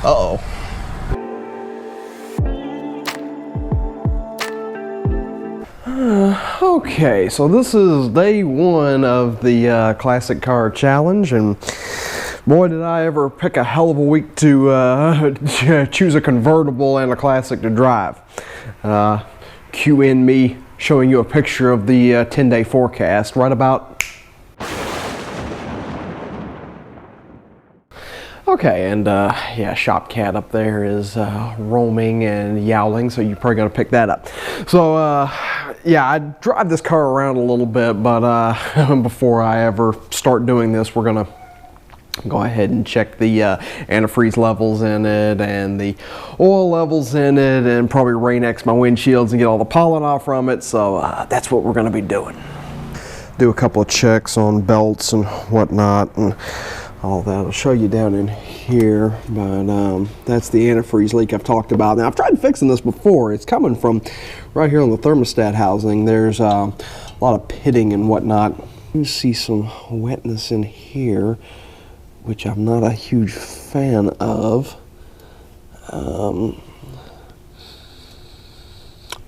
Uh-oh. Okay, so this is day one of the Classic Car Challenge, and boy did I ever pick a hell of a week to choose a convertible and a classic to drive. Cue in me showing you a picture of the 10-day forecast right about. Okay, and yeah, Shop Cat up there is roaming and yowling, so you're probably gonna pick that up. So yeah, I drive this car around a little bit, but before I ever start doing this, we're gonna go ahead and check the antifreeze levels in it and the oil levels in it, and probably Rain-X my windshields and get all the pollen off from it. So that's what we're gonna be doing. Do a couple of checks on belts and whatnot and all that. I'll show you down in here, but that's the antifreeze leak I've talked about. Now, I've tried fixing this before. It's coming from right here on the thermostat housing. There's a lot of pitting and whatnot. You see some wetness in here, which I'm not a huge fan of.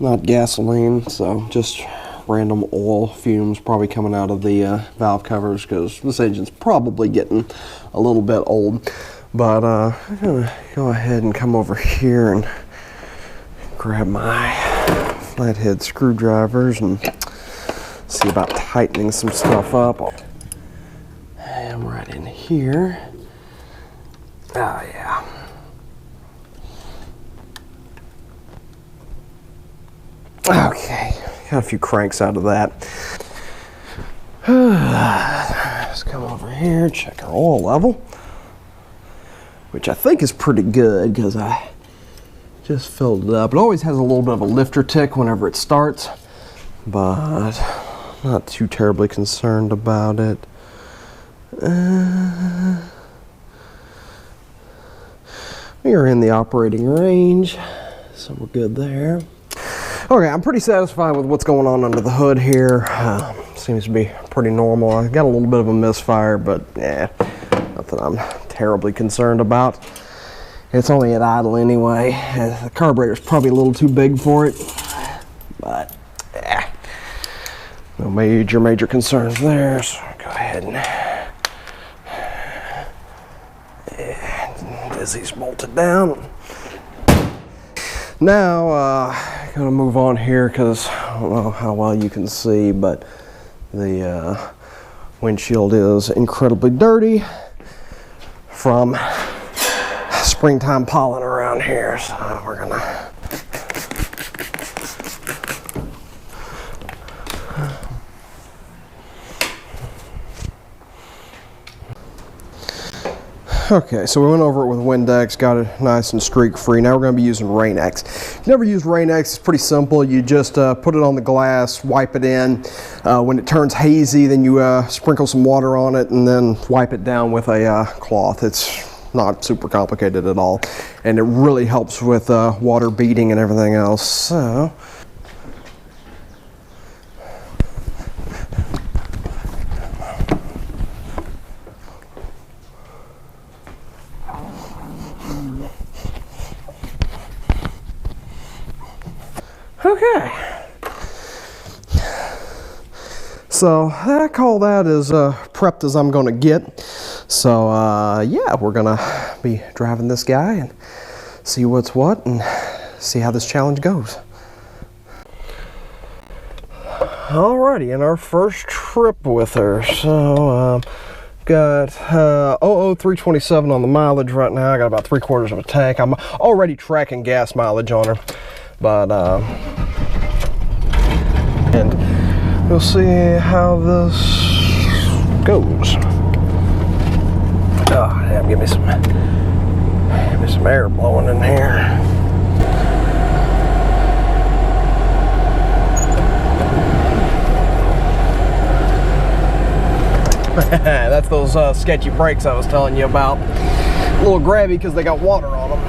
Not gasoline, so just random oil fumes probably coming out of the valve covers, because this engine's probably getting a little bit old. But I'm gonna go ahead and come over here and grab my flathead screwdrivers and see about tightening some stuff up. And right in here. Oh yeah. Okay. Got a few cranks out of that. Let's come over here, check our oil level, which I think is pretty good because I just filled it up. It always has a little bit of a lifter tick whenever it starts, but not too terribly concerned about it. We are in the operating range, so we're good there. Okay, I'm pretty satisfied with what's going on under the hood here. Seems to be pretty normal. I got a little bit of a misfire, but yeah, nothing I'm terribly concerned about. It's only at idle anyway. The carburetor's probably a little too big for it, but yeah, no major concerns there. So go ahead and Dizzy's bolted down. Now, gonna move on here because I don't know how well you can see, but the windshield is incredibly dirty from springtime pollen around here. So we're gonna okay, so we went over it with Windex, got it nice and streak free. Now we're going to be using Rain-X. If you've never used Rain-X, it's pretty simple. You just put it on the glass, wipe it in. When it turns hazy, then you sprinkle some water on it and then wipe it down with a cloth. It's not super complicated at all, and it really helps with water beading and everything else. So okay, so I call that as prepped as I'm gonna get. So yeah, we're gonna be driving this guy and see what's what and see how this challenge goes. Alrighty, in our first trip with her. So got 00327 on the mileage right now. I got about 3/4 of a tank. I'm already tracking gas mileage on her, but and we'll see how this goes. Oh, damn, give me some air blowing in here. That's those sketchy brakes I was telling you about. A little grabby because they got water on them.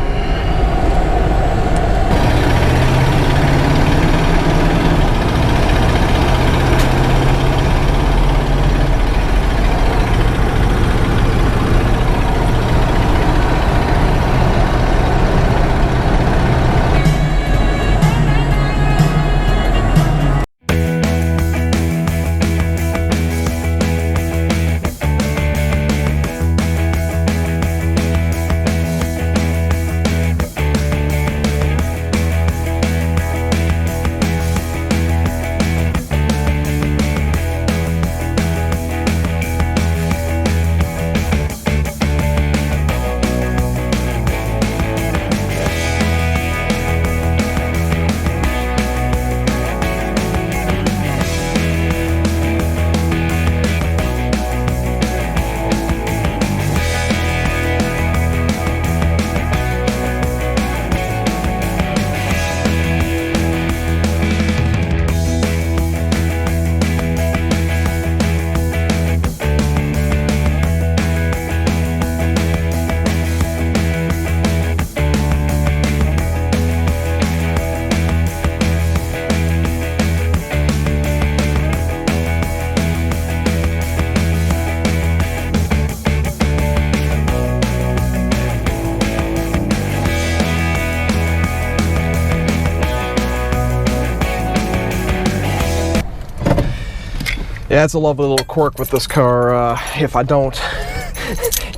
Yeah, it's a lovely little quirk with this car. If I don't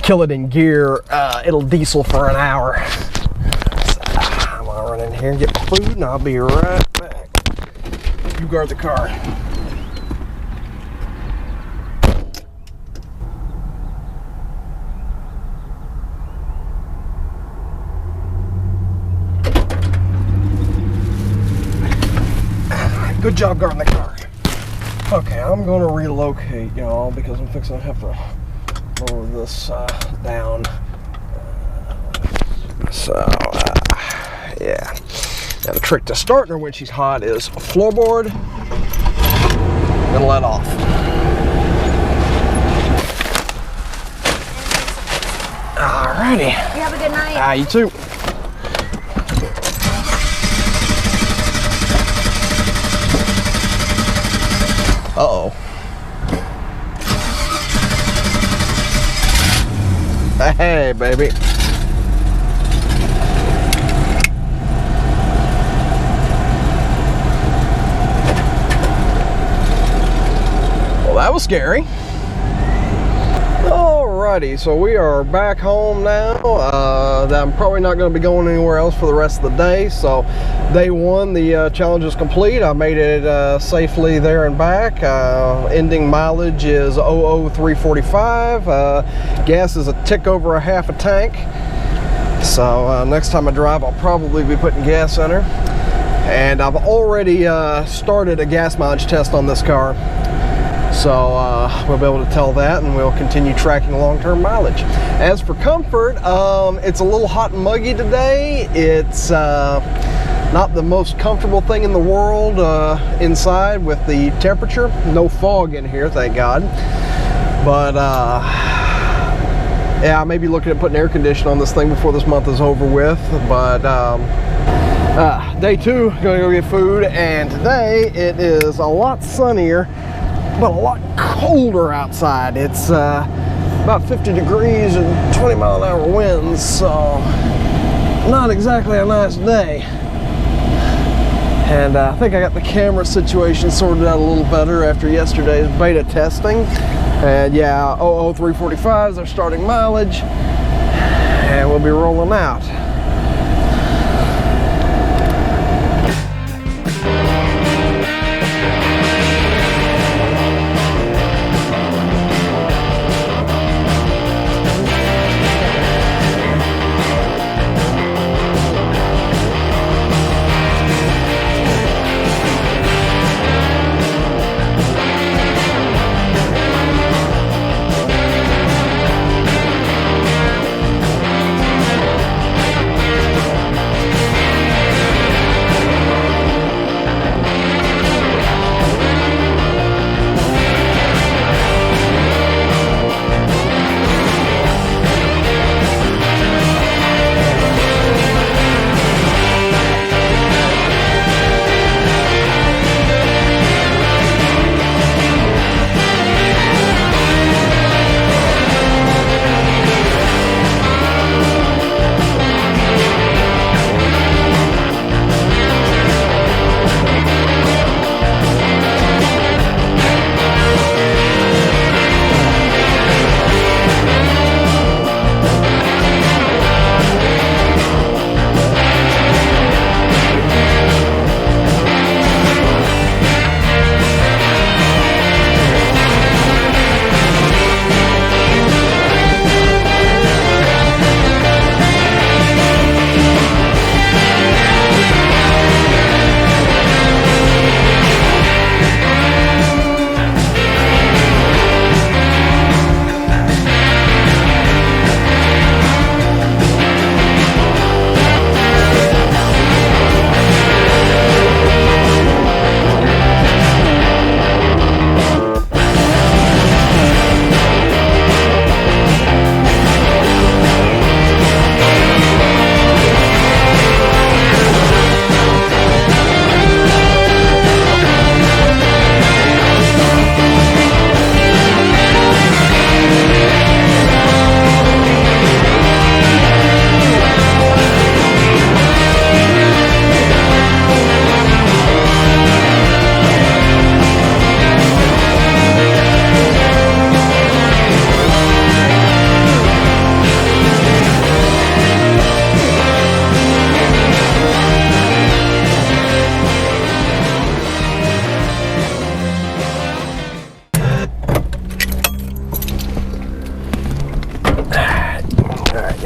kill it in gear, it'll diesel for an hour. So, I'm gonna run in here and get my food, and I'll be right back. You guard the car. Good job guarding the car. Okay, I'm gonna relocate, y'all, because I'm fixing to have to lower this down. Yeah. Now the trick to starting her when she's hot is floorboard and let off. Alrighty. You have a good night. You too. Uh-oh. Hey, baby. Well, that was scary. Alrighty, so we are back home now. I'm probably not going to be going anywhere else for the rest of the day. So day one, the challenge is complete. I made it safely there and back. Ending mileage is 00345. Gas is a tick over a half a tank. So next time I drive, I'll probably be putting gas in her. And I've already started a gas mileage test on this car. So we'll be able to tell that, and we'll continue tracking long-term mileage. As for comfort, it's a little hot and muggy today. It's not the most comfortable thing in the world inside with the temperature. No fog in here, thank God. But yeah, I may be looking at putting air conditioning on this thing before this month is over with. But day two, gonna go get food, and today it is a lot sunnier, but a lot colder outside. It's about 50 degrees and 20-mile-an-hour winds, so not exactly a nice day. And I think I got the camera situation sorted out a little better after yesterday's beta testing. And yeah, 00345 is our starting mileage, and we'll be rolling out.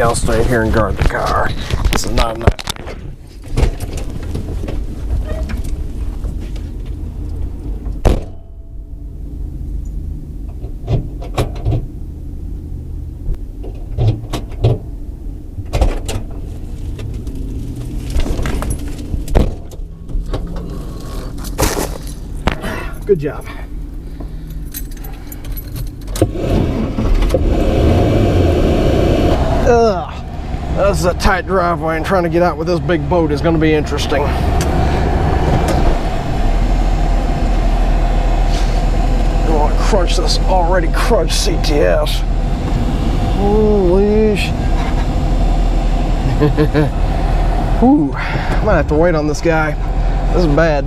I'll stay here and guard the car. This is not enough. Good job. This is a tight driveway, and trying to get out with this big boat is going to be interesting. I want to crunch this already crunched CTS. Holy sh... Whew. I might have to wait on this guy. This is bad.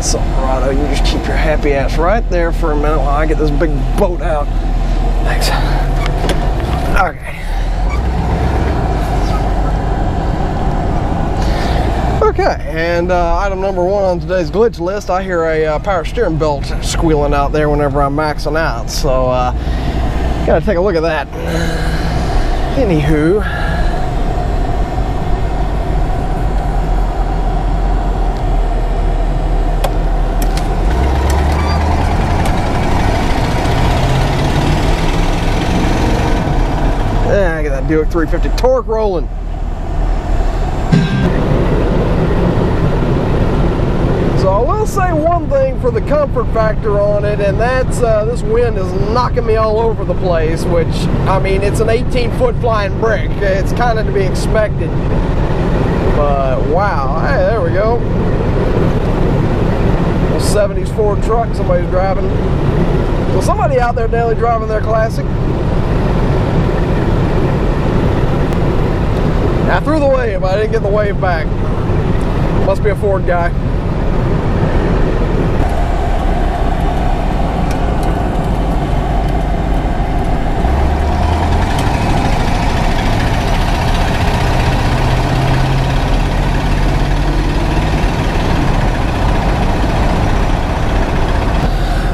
Silverado, you just keep your happy ass right there for a minute while I get this big boat out. Thanks. Okay. Okay, and item number one on today's glitch list, I hear a power steering belt squealing out there whenever I'm maxing out, so gotta take a look at that. Anywho. I get that Buick 350 torque rolling. So I will say one thing for the comfort factor on it, and that's this wind is knocking me all over the place, which, I mean, it's an 18-foot flying brick. It's kind of to be expected. But wow, hey, there we go. A 70s Ford truck somebody's driving. Well, somebody out there daily driving their classic. I threw the wave, I didn't get the wave back. Must be a Ford guy.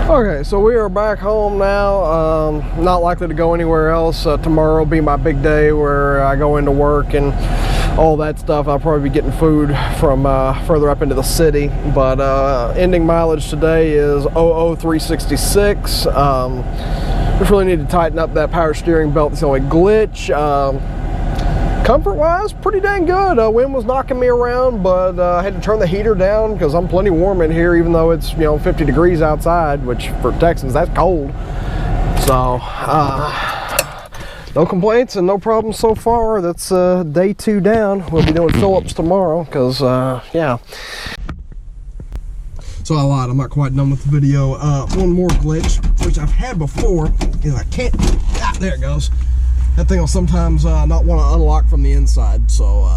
Okay, so we are back home now. Not likely to go anywhere else. Tomorrow will be my big day where I go into work and all that stuff. I'll probably be getting food from further up into the city. But ending mileage today is 00366. Just really need to tighten up that power steering belt. It's the only glitch. Comfort-wise, pretty dang good. Wind was knocking me around, but I had to turn the heater down because I'm plenty warm in here, even though it's 50 degrees outside, which for Texans that's cold. So no complaints and no problems so far. That's day 2 down. We'll be doing Phillips tomorrow because yeah. So I lied, I'm not quite done with the video. One more glitch, which I've had before, is I can't. There it goes. That thing will sometimes not want to unlock from the inside, so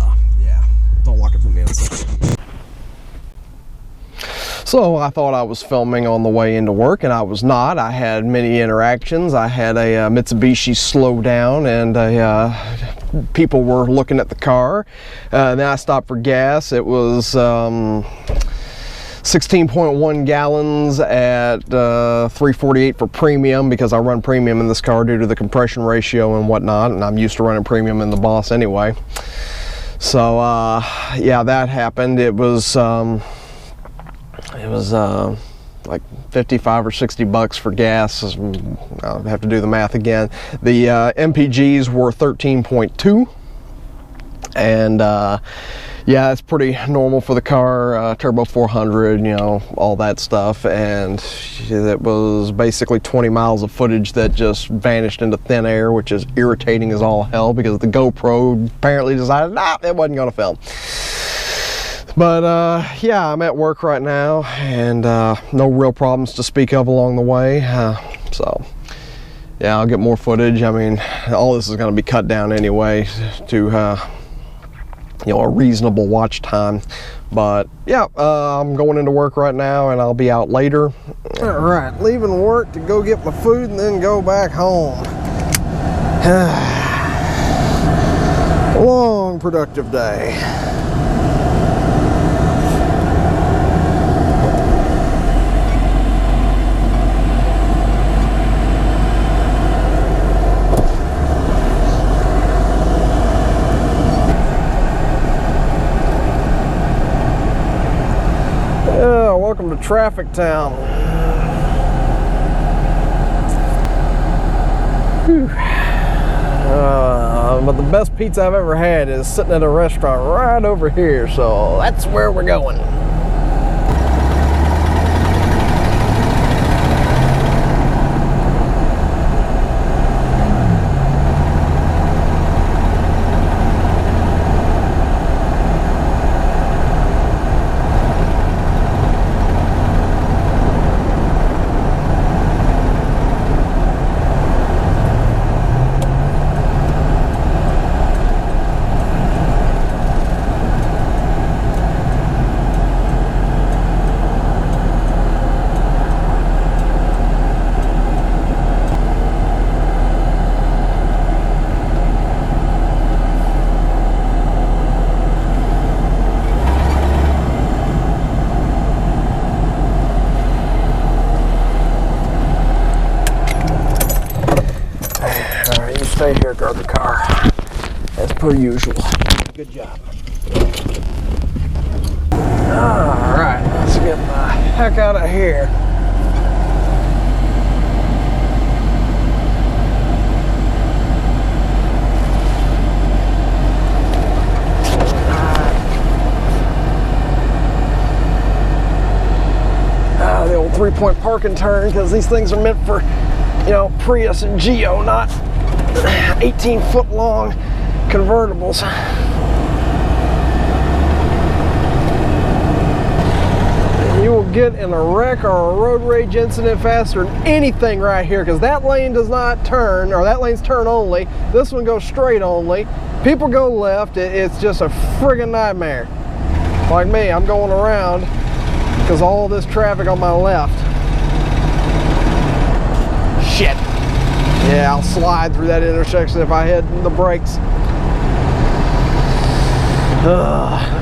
yeah, don't lock it from the inside. So I thought I was filming on the way into work, and I was not. I had many interactions. I had a Mitsubishi slow down, and people were looking at the car. Then I stopped for gas. It was 16.1 gallons at 348 for premium, because I run premium in this car due to the compression ratio and whatnot, and I'm used to running premium in the Boss anyway. So yeah, that happened. It was like 55 or 60 bucks for gas. I'll have to do the math again. The MPGs were 13.2, and yeah, it's pretty normal for the car, turbo 400, all that stuff. And it was basically 20 miles of footage that just vanished into thin air, which is irritating as all hell, because the GoPro apparently decided, nah, it wasn't gonna film. But yeah, I'm at work right now, and no real problems to speak of along the way. So yeah, I'll get more footage. I mean, all this is gonna be cut down anyway to a reasonable watch time. But yeah, I'm going into work right now, and I'll be out later. All right, leaving work to go get my food and then go back home. long, productive day. Yeah, welcome to Traffic Town. Whew. But the best pizza I've ever had is sitting at a restaurant right over here, so that's where we're going. Stay here, guard the car, as per usual. Good job. Alright, let's get the heck out of here. The old 3-point park and turn, because these things are meant for, you know, Prius and Geo, not 18-foot long convertibles. You will get in a wreck or a road rage incident faster than anything right here, because that lane does not turn, or that lane's turn only. This one goes straight only. People go left. It's just a friggin' nightmare. Like me, I'm going around because all this traffic on my left. Shit. Yeah, I'll slide through that intersection if I hit the brakes. Ugh.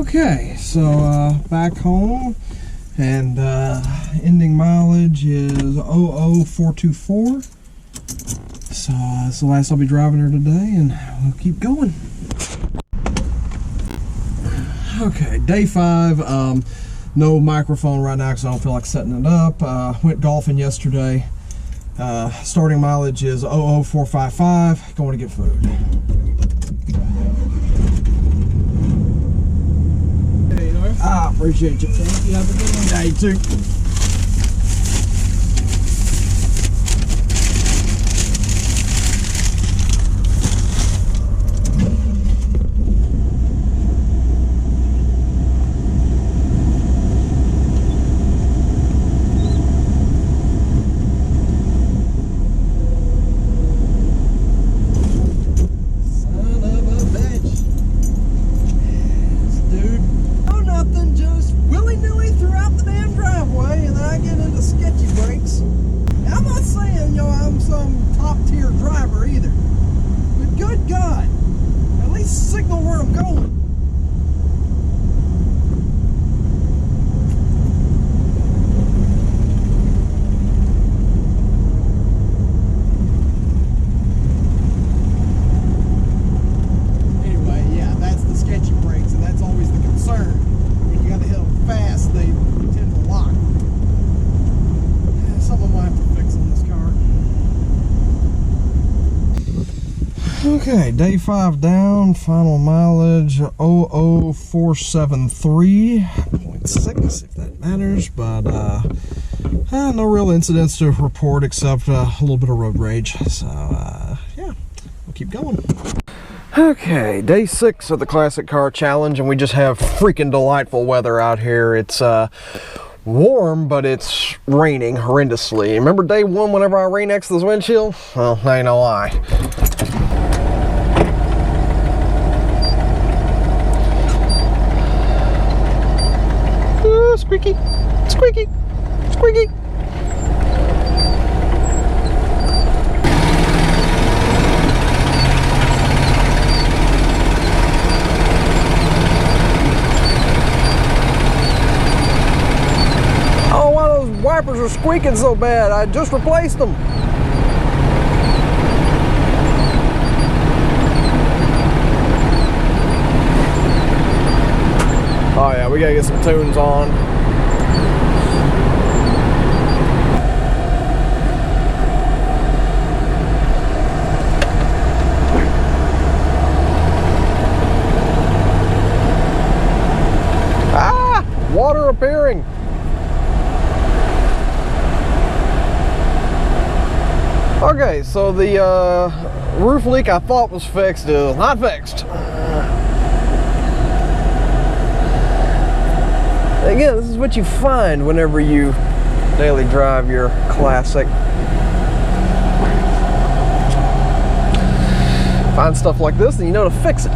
Okay, so back home, and ending mileage is 00424. So it's the last I'll be driving her today, and we'll keep going. Okay, day 5. No microphone right now because I don't feel like setting it up. Went golfing yesterday. Starting mileage is 00455. Going to get food. I appreciate you. Thank you. Have a good one. Yeah, you too. Okay, day 5 down, final mileage 00473.6 if that matters, but no real incidents to report except a little bit of road rage. So yeah, we'll keep going. Okay, day 6 of the Classic Car Challenge, and we just have freaking delightful weather out here. It's warm, but it's raining horrendously. Remember day 1 whenever I rain next to this windshield? Well, ain't no lie. Squeaky, squeaky, squeaky. Oh, why those wipers are squeaking so bad? I just replaced them. Oh yeah, we gotta get some tunes on. Water appearing. Okay, so the roof leak I thought was fixed is not fixed. Again, this is what you find whenever you daily drive your Classic. Find stuff like this and you know to fix it.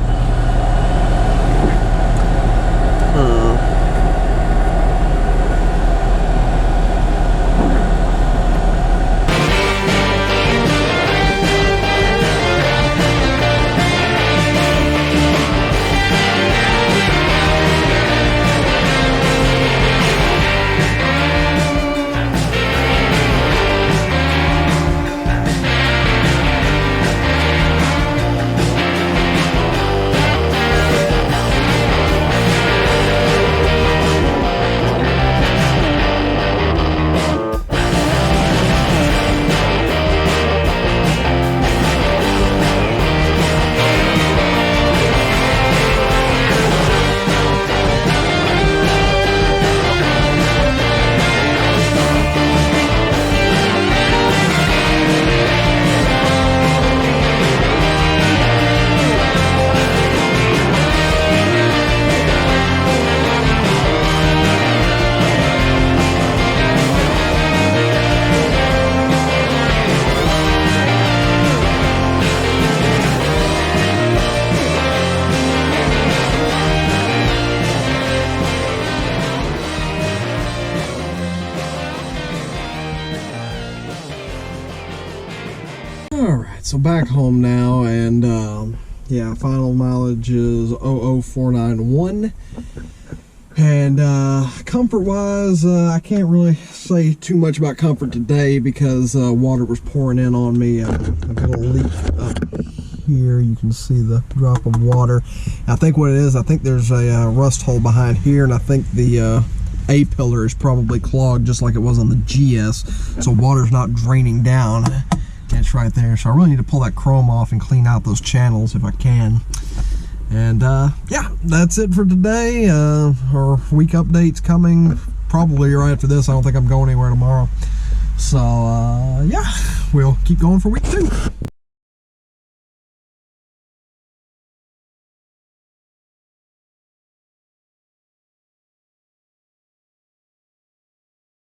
Alright, so back home now, and yeah, final mileage is 00491. And comfort wise, I can't really say too much about comfort today because water was pouring in on me. I've got a leak up here. You can see the drop of water. I think what it is, I think there's a rust hole behind here, and I think the A-pillar is probably clogged just like it was on the GS, so water's not draining down. It's right there, so I really need to pull that chrome off and clean out those channels if I can. And yeah, that's it for today. Our week update's coming probably right after this. I don't think I'm going anywhere tomorrow. So yeah, we'll keep going for week 2.